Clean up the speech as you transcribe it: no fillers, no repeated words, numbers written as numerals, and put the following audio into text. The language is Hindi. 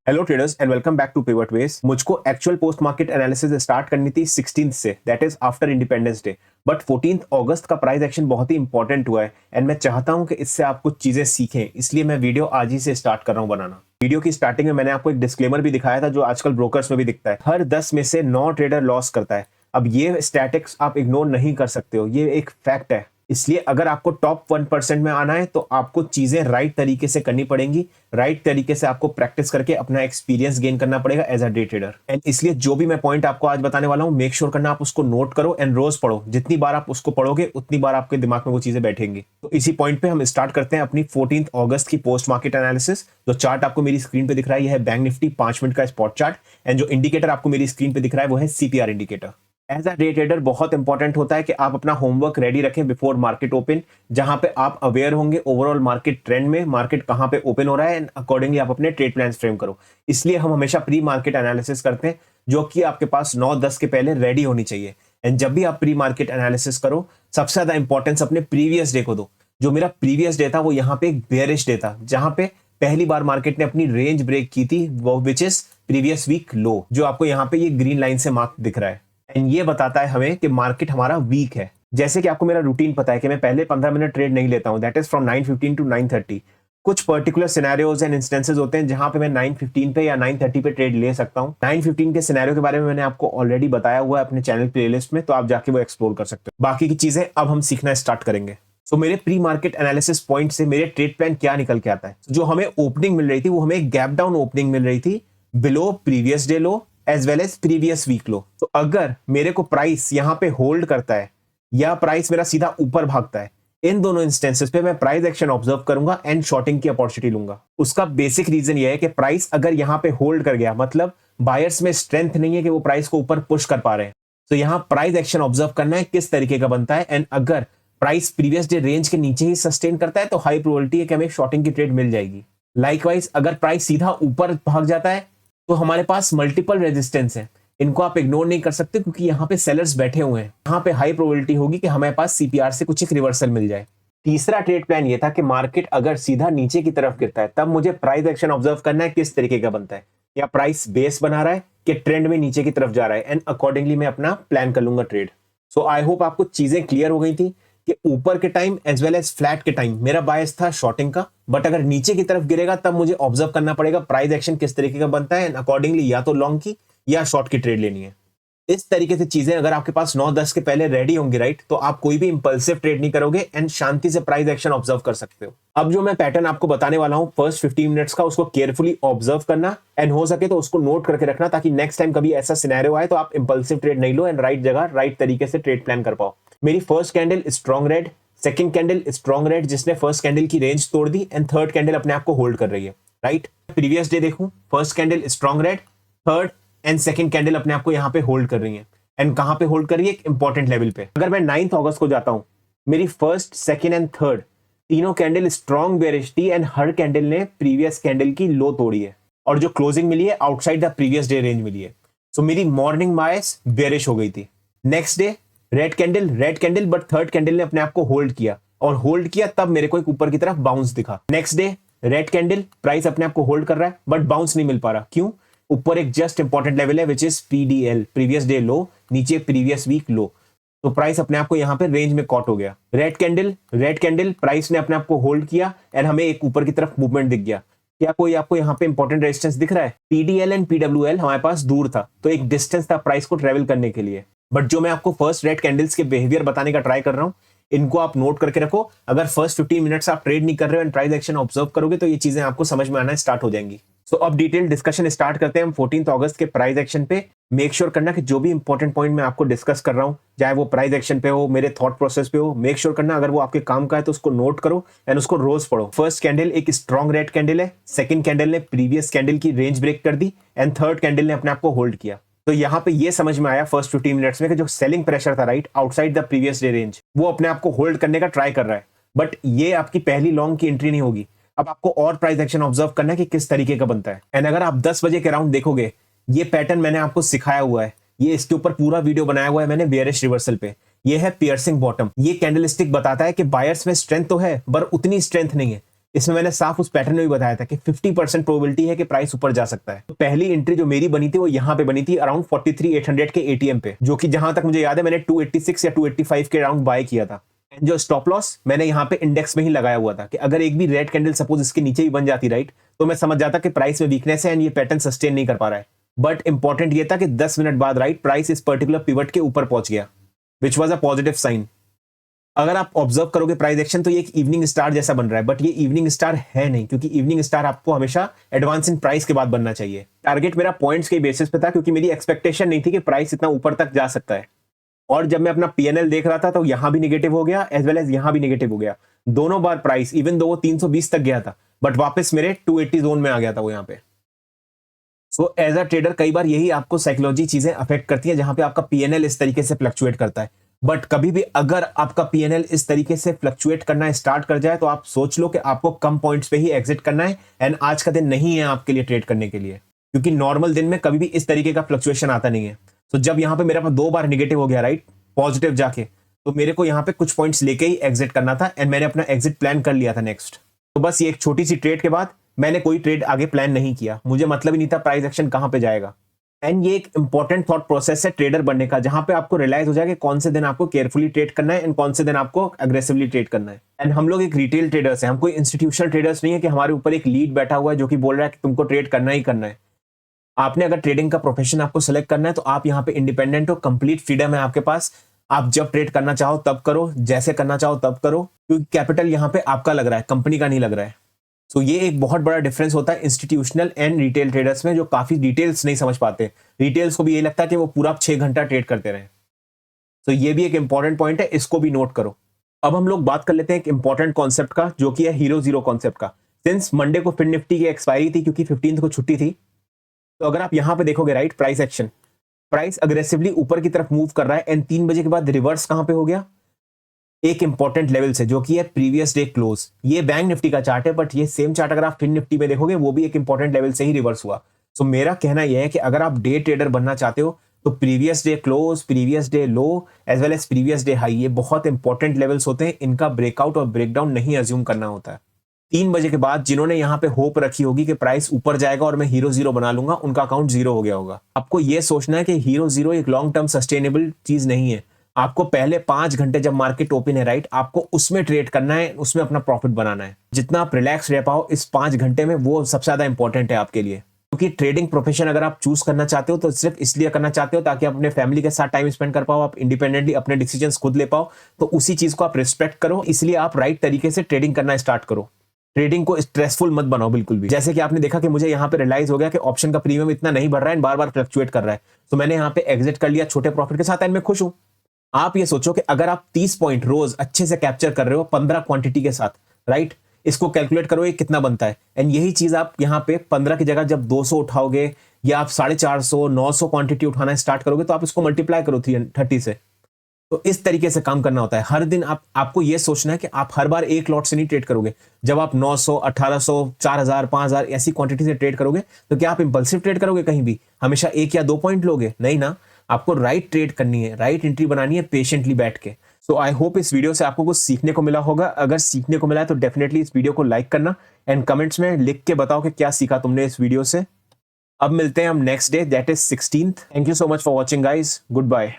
Hello traders and welcome back to pivot wedge. मुझको actual post market analysis start करनी थी 16th से, that is after independence day, but 14th August का प्राइस एक्शन बहुत ही इंपॉर्टेंट हुआ है एंड मैं चाहता हूं कि इससे आप कुछ चीजें सीखें, इसलिए मैं वीडियो आज ही से स्टार्ट कर रहा हूं बनाना। वीडियो की स्टार्टिंग में मैंने आपको एक डिस्क्लेमर भी दिखाया था जो आजकल ब्रोकर्स में भी दिखता है, हर 10 में से 9 ट्रेडर लॉस करता है। अब ये स्टैटिक्स आप इग्नोर नहीं कर सकते हो, ये एक फैक्ट है। इसलिए अगर आपको टॉप 1% में आना है तो आपको चीजें राइट तरीके से करनी पड़ेंगी, राइट तरीके से आपको प्रैक्टिस करके अपना एक्सपीरियंस गेन करना पड़ेगा as a day trader. And इसलिए जो भी मैं पॉइंट आपको आज बताने वाला हूं, मेक श्योर करना आप उसको नोट करो एंड रोज पढ़ो। जितनी बार आप उसको पढ़ोगे उतनी बार आपके दिमाग में वो चीजें बैठेंगी। तो इसी पॉइंट पे हम स्टार्ट करते हैं अपनी 14th अगस्त की पोस्ट मार्केट एनालिसिस। जो चार्ट आपको मेरी स्क्रीन पे दिख रहा है, यह है बैंक निफ्टी 5 मिनट का स्पॉट चार्ट एंड जो इंडिकेटर आपको मेरी स्क्रीन पे दिख रहा है वो है CPR indicator. As a day trader बहुत इंपॉर्टेंट होता है कि आप अपना होमवर्क रेडी रखें बिफोर मार्केट ओपन, जहां पे आप अवेयर होंगे ओवरऑल मार्केट ट्रेंड में, मार्केट कहां पे ओपन हो रहा है एंड अकॉर्डिंगली आप अपने ट्रेड प्लान फ्रेम करो। इसलिए हम हमेशा प्री मार्केट एनालिसिस करते हैं जो कि आपके पास 9-10 के पहले रेडी होनी चाहिए। एंड जब भी आप प्री मार्केट एनालिसिस करो, सबसे ज्यादा इंपॉर्टेंस अपने प्रीवियस डे को दो। जो मेरा प्रीवियस डे था वो यहाँ पे एक बेयरिश डे था, जहां पे पहली बार मार्केट ने अपनी रेंज ब्रेक की थी, वो which is previous week low, जो आपको यहाँ पे ये ग्रीन लाइन से मार्क दिख रहा है। एंड ये बताता है हमें कि मार्केट हमारा वीक है। जैसे कि आपको मेरा रूटीन पता है कि मैं पहले 15 मिनट ट्रेड नहीं लेता हूं, दैट इज फ्रॉम 9:15 टू 9:30। कुछ पर्टिकुलर सिनेरियोज एंड इंस्टेंसेस होते हैं जहां पे मैं 9:15 पे या 9:30 पे ट्रेड ले सकता हूं। 9:15 के सिनेरियो के बारे में मैंने आपको ऑलरेडी बताया हुआ है अपने चैनल प्लेलिस्ट में, तो आप जाके वो एक्सप्लोर कर सकते हो। बाकी की चीजें अब हम सीखना स्टार्ट करेंगे। सो मेरे प्री मार्केट एनालिसिस पॉइंट से मेरे ट्रेड प्लान क्या निकल के आता है। जो हमें ओपनिंग मिल रही थी वो हमें एक गैप डाउन ओपनिंग मिल रही थी below previous day low as well as previous week low. तो अगर मेरे को प्राइस यहां पे होल्ड करता है या प्राइस मेरा सीधा ऊपर भागता है, इन दोनों इंस्टेंसेस पे मैं प्राइस एक्शन ऑब्जर्व करूंगा एंड शॉर्टिंग की अपॉर्चुनिटी लूंगा। उसका बेसिक रीजन ये है कि प्राइस अगर यहां पे होल्ड कर गया, मतलब बायर्स में स्ट्रेंथ नहीं है कि वो प्राइस को ऊपर पुश कर पा रहे हैं, तो यहां प्राइस एक्शन ऑब्जर्व करना है किस तरीके का बनता है। एंड अगर प्राइस प्रीवियस डे रेंज के नीचे ही सस्टेन करता है तो हाई प्रोबेबिलिटी है कि हमें शॉर्टिंग की ट्रेड मिल जाएगी। लाइकवाइज अगर प्राइस सीधा ऊपर भाग जाता है तो हमारे पास मल्टीपल रेजिस्टेंस है, इनको आप इग्नोर नहीं कर सकते क्योंकि यहाँ पे सेलर्स बैठे हुए हैं। यहाँ पे हाई प्रोबेबिलिटी होगी कि हमारे पास सीपीआर से कुछ एक रिवर्सल मिल जाए। तीसरा ट्रेड प्लान ये था कि मार्केट अगर सीधा नीचे की तरफ गिरता है तब मुझे प्राइस एक्शन ऑब्जर्व करना है किस तरीके का बनता है, या प्राइस बेस बना रहा है कि ट्रेंड में नीचे की तरफ जा रहा है, एंड अकॉर्डिंगली मैं अपना प्लान कर लूंगा ट्रेड। सो आई होप आपको चीजें क्लियर हो गई थी कि ऊपर के time as well as flat के टाइम मेरा बायस था शॉर्टिंग का, बट अगर नीचे की तरफ गिरेगा तब मुझे ऑब्जर्व करना पड़ेगा प्राइस एक्शन किस तरीके का बनता है एंड अकॉर्डिंगली या तो लॉन्ग की या शॉर्ट की ट्रेड लेनी है। इस तरीके से चीजें अगर आपके पास 9-10 के पहले रेडी होंगी, राइट, तो आप कोई भी इंपल्सिव ट्रेड नहीं करोगे एंड शांति से प्राइस एक्शन ऑब्जर्व कर सकते हो। अब जो मैं पैटर्न आपको बताने वाला हूं फर्स्ट 15 मिनट्स का, उसको केयरफुली ऑब्जर्व करना एंड हो सके तो उसको नोट करके रखना, ताकि नेक्स्ट टाइम कभी ऐसा सिनेरियो आए तो आप इंपल्सिव ट्रेड नहीं लो एंड राइट जगह राइट तरीके से ट्रेड प्लान कर पाओ। मेरी first candle strong red, second candle strong red जिसने फर्स्ट कैंडल की रेंज तोड़ दी, एंड थर्ड कैंडल अपने आप को होल्ड कर रही है, राइट। प्रीवियस डे देखूं, first candle strong red, third and second candle अपने आप को यहाँ पे होल्ड कर रही है। एंड कहां पे होल्ड कर रही है? एक इंपॉर्टेंट लेवल पे। अगर मैं 9th अगस्त को जाता हूं, मेरी फर्स्ट, सेकंड एंड थर्ड तीनों कैंडल स्ट्रॉन्ग बेयरिश थी एंड हर कैंडल ने प्रीवियस कैंडल की लो तोड़ी है और जो क्लोजिंग मिली है outside the previous day range मिली है। सो मेरी मॉर्निंग बायस बेयरिश हो गई थी। Next day red candle, but third candle ने अपने आप को होल्ड किया, और होल्ड किया तब मेरे को एक ऊपर की तरफ बाउंस दिखा। Next day red candle, price अपने आप को होल्ड कर रहा है बट बाउंस नहीं मिल पा रहा। क्यों? ऊपर एक जस्ट इंपॉर्टेंट लेवल है which is PDL, previous day लो, नीचे प्रीवियस वीक लो, तो प्राइस अपने आप को यहाँ पे रेंज में कॉट हो गया। रेड कैंडल प्राइस ने अपने आप को होल्ड किया एंड हमें एक ऊपर की तरफ मूवमेंट दिख गया। क्या कोई आपको यहाँ पे इंपॉर्टेंट रेजिस्टेंस दिख रहा है? पीडीएल एंड पीडब्ल्यूएल हमारे पास दूर था, तो एक डिस्टेंस था प्राइस को ट्रेवल करने के लिए। बट जो मैं आपको फर्स्ट रेड कैंडल्स के बिहेवियर बताने का ट्राई कर रहा हूँ, इनको आप नोट करके रखो। अगर फर्स्ट 15 मिनट्स आप ट्रेड नहीं कर रहे हो एंड प्राइस एक्शन ऑब्जर्व करोगे तो ये चीजें आपको समझ में आना स्टार्ट हो जाएंगी। सो अब डिटेल डिस्कशन स्टार्ट करते हैं हम 14th अगस्त के प्राइस एक्शन पे। मेक श्योर करना कि जो भी इंपॉर्टेंट पॉइंट मैं आपको डिस्कस कर रहा हूं, चाहे वो प्राइस एक्शन पे हो, मेरे थॉट प्रोसेस पे हो, मेक श्योर करना अगर वो आपके काम का है तो उसको नोट करो एंड उसको रोज पढ़ो। फर्स्ट कैंडल एक स्ट्रॉन्ग रेड कैंडल है, सेकंड कैंडल ने प्रीवियस कैंडल की रेंज ब्रेक कर दी एंड थर्ड कैंडल ने अपने आप को होल्ड किया। तो यहाँ पे ये समझ में आया फर्स्ट 15 मिनट्स में कि जो सेलिंग प्रेशर था, right, outside the previous day range, वो अपने आप को होल्ड करने का ट्राई कर रहा है। बट ये आपकी पहली लॉन्ग की एंट्री नहीं होगी। अब आपको और प्राइस एक्शन ऑब्जर्व करना है कि किस तरीके का बनता है। एंड अगर आप 10 बजे के राउंड देखोगे, ये पैटर्न मैंने आपको सिखाया हुआ है, ये इसके ऊपर पूरा वीडियो बनाया हुआ है मैंने बेयरिश रिवर्सल पे। ये है पियर्सिंग बॉटम। ये कैंडलस्टिक बताता है कि बायर्स में स्ट्रेंथ तो है पर उतनी स्ट्रेंथ नहीं है, इसमें मैंने साफ उस पैटर्न में भी बताया था कि 50% प्रोबेबिलिटी है कि प्राइस ऊपर जा सकता है। तो पहली एंट्री जो मेरी बनी थी वो यहाँ पे बनी थी अराउंड 43,800 के एटीएम पे, जो कि जहां तक मुझे याद है मैंने 286 या 285 के अराउंड बाय किया था। जो स्टॉप लॉस मैंने यहाँ पे इंडेक्स में ही लगाया हुआ था कि अगर एक भी रेड कैंडल सपोज इसके नीचे ही बन जाती राइट, तो मैं समझ जाता कि प्राइस में वीकनेस है एंड ये पैटर्न सस्टेन नहीं कर पा रहा है। बट इंपॉर्टेंट ये था कि 10 मिनट बाद राइट प्राइस इस पर्टिकुलर पिवट के ऊपर पहुंच गया, which was a positive sign. अगर आप ऑब्जर्व करोगे प्राइस एक्शन तो ये एक इवनिंग स्टार जैसा बन रहा है, बट ये इवनिंग स्टार है नहीं, क्योंकि इवनिंग स्टार आपको हमेशा एडवांस इन प्राइस के बाद बनना चाहिए। टारगेट मेरा पॉइंट्स के बेसिस पे था, क्योंकि मेरी एक्सपेक्टेशन नहीं थी कि प्राइस इतना ऊपर तक जा सकता है। और जब मैं अपना पीएनएल देख रहा था तो यहां भी नेगेटिव हो गया एज वेल एज यहां भी नेगेटिव हो गया। दोनों बार प्राइस इवन दो वो 320 तक गया था, बट वापस मेरे 280 जोन में आ गया था वो यहाँ पे। सो एज अ ट्रेडर कई बार यही आपको साइकोलॉजी चीजें अफेक्ट करती है, जहां पे आपका पीएनएल इस तरीके से फ्लक्चुएट करता है। बट कभी भी अगर आपका पीएनएल इस तरीके से फ्लक्चुएट करना स्टार्ट कर जाए तो आप सोच लो कि आपको कम पॉइंट्स पे ही एग्जिट करना है, एंड आज का दिन नहीं है आपके लिए ट्रेड करने के लिए, क्योंकि नॉर्मल दिन में कभी भी इस तरीके का फ्लक्चुएशन आता नहीं है। तो जब यहाँ पे मेरे पास 2 बार नेगेटिव हो गया राइट पॉजिटिव जाके, तो मेरे को यहाँ पे कुछ पॉइंट्स लेके ही एग्जिट करना था, एंड मैंने अपना एग्जिट प्लान कर लिया था नेक्स्ट। तो बस ये एक छोटी सी ट्रेड के बाद मैंने कोई ट्रेड आगे प्लान नहीं किया, मुझे मतलब ही नहीं था प्राइस एक्शन कहां पे जाएगा। एंड ये एक इंपॉर्टेंट थॉट प्रोसेस है ट्रेडर बनने का, जहां पे आपको रियलाइज हो जाए कि कौन से दिन आपको केयरफुली ट्रेड करना है एंड कौन से दिन आपको अग्रेसिवली ट्रेड करना है। एंड हम लोग एक रिटेल ट्रेडर्स हैं, हम कोई इंस्टीट्यूशनल ट्रेडर्स नहीं है कि हमारे ऊपर एक लीड बैठा हुआ है जो कि बोल रहा है कि तुमको ट्रेड करना ही करना है। आपने अगर ट्रेडिंग का प्रोफेशन आपको सेलेक्ट करना है तो आप यहाँ पे इंडिपेंडेंट हो, कंप्लीट फ्रीडम है आपके पास। आप जब ट्रेड करना चाहो तब करो, जैसे करना चाहो तब करो, क्योंकि कैपिटल यहाँ पे आपका लग रहा है, कंपनी का नहीं लग रहा है। सो ये एक बहुत बड़ा डिफरेंस होता है इंस्टीट्यूशनल एंड रिटेल ट्रेडर्स में, जो काफी डिटेल्स नहीं समझ पाते। रिटेल्स को भी यही लगता है कि वो पूरा 6 घंटा ट्रेड करते रहे। तो ये भी एक इंपॉर्टेंट पॉइंट है, इसको भी नोट करो। अब हम लोग बात कर लेते हैं एक इंपॉर्टेंट कॉन्सेप्ट का, जो कि है हीरो जीरो कॉन्सेप्ट का। सिंस मंडे को फिन निफ्टी की एक्सपायरी थी, क्योंकि 15 को छुट्टी थी, तो अगर आप यहां पे देखोगे right price action, price aggressively ऊपर की तरफ मूव कर रहा है, एंड 3 बजे के बाद रिवर्स कहां पे हो गया, एक इंपॉर्टेंट लेवल से, जो कि है प्रीवियस डे क्लोज। ये बैंक निफ्टी का चार्ट है, बट ये सेम चार्ट अगर आप फिन निफ्टी में देखोगे वो भी एक इंपॉर्टेंट लेवल से ही रिवर्स हुआ। सो मेरा कहना यह है कि अगर आप डे ट्रेडर बनना चाहते हो तो previous day close, previous day low as well as previous day high, ये बहुत इंपॉर्टेंट लेवल्स होते हैं। इनका ब्रेकआउट और ब्रेकडाउन नहीं अज्यूम करना होता है। 3 बजे के बाद जिन्होंने यहाँ पे होप रखी होगी कि प्राइस ऊपर जाएगा और मैं हीरो जीरो बना लूंगा, उनका अकाउंट जीरो हो गया होगा। आपको यह सोचना है कि हीरो जीरो एक लॉन्ग टर्म सस्टेनेबल चीज नहीं है। आपको पहले 5 घंटे जब मार्केट ओपन है राइट, आपको उसमें ट्रेड करना है, उसमें अपना प्रॉफिट बनाना है। जितना आप रिलैक्स रह पाओ इस 5 घंटे में, वो सबसे ज्यादा इंपॉर्टेंट है आपके लिए। क्योंकि ट्रेडिंग प्रोफेशन अगर आप चूज करना चाहते हो तो सिर्फ इसलिए करना चाहते हो ताकि आप अपने फैमिली के साथ टाइम स्पेंड कर पाओ, आप इंडिपेंडेंटली अपने डिसीजंस खुद ले पाओ, तो उसी चीज को आप रिस्पेक्ट करो। इसलिए आप राइट तरीके से ट्रेडिंग करना स्टार्ट करो। ट्रेडिंग को स्ट्रेसफुल मत बनाओ बिल्कुल भी। जैसे कि आपने देखा कि मुझे यहाँ पे रियलाइज हो गया कि ऑप्शन का प्रीमियम इतना नहीं बढ़ रहा है, बार बार फ्लक्चुएट कर रहा है, तो मैंने यहाँ पे एग्जिट कर लिया छोटे प्रॉफिट के साथ, एंड मैं खुश हूं। आप ये सोचो कि अगर आप 30 पॉइंट रोज अच्छे से कैप्चर कर रहे हो 15 क्वांटिटी के साथ राइट, इसको कैलकुलेट करो ये कितना बनता है। एंड यही चीज आप यहाँ पे 15 की जगह जब 200 उठाओगे या आप 450 900 क्वांटिटी उठाना स्टार्ट करोगे, तो आप इसको मल्टीप्लाई करो 30 से। तो इस तरीके से काम करना होता है। हर दिन आपको यह सोचना है कि आप हर बार एक लॉट से नहीं ट्रेड करोगे। जब आप 900 1800 4000 5000 ऐसी क्वांटिटी से ट्रेड करोगे तो क्या आप इंपल्सिव ट्रेड करोगे? कहीं भी हमेशा 1 या 2 पॉइंट लोगे? नहीं ना। आपको राइट ट्रेड करनी है, राइट एंट्री बनानी है पेशेंटली बैठ के। सो आई होप इस वीडियो से आपको कुछ सीखने को मिला होगा। अगर सीखने को मिला है तो डेफिनेटली इस वीडियो को लाइक करना एंड कमेंट्स में लिख के बताओ कि क्या सीखा तुमने इस वीडियो से। अब मिलते हैं हम next day, that is 16th। Thank you so much for watching guys, good bye.